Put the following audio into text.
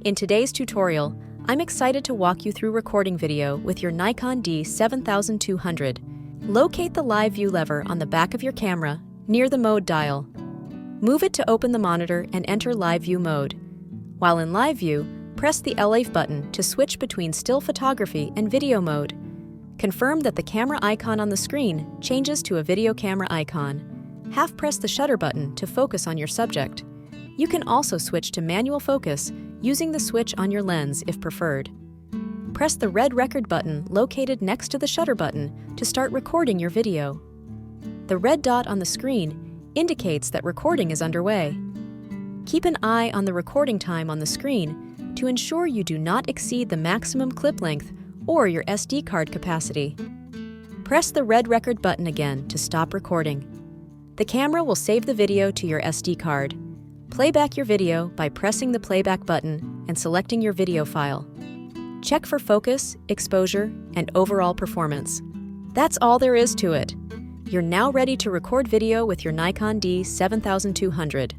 In today's tutorial, I'm excited to walk you through recording video with your Nikon D7200. Locate the live view lever on the back of your camera near the mode dial. Move it to open the monitor and enter live view mode. While in live view, press the L8 button to switch between still photography and video mode. Confirm that the camera icon on the screen changes to a video camera icon. Half-press the shutter button to focus on your subject. You can also switch to manual focus using the switch on your lens if preferred. Press the red record button located next to the shutter button to start recording your video. The red dot on the screen indicates that recording is underway. Keep an eye on the recording time on the screen to ensure you do not exceed the maximum clip length or your SD card capacity. Press the red record button again to stop recording. The camera will save the video to your SD card. Play back your video by pressing the playback button and selecting your video file. Check for focus, exposure, and overall performance. That's all there is to it. You're now ready to record video with your Nikon D7200.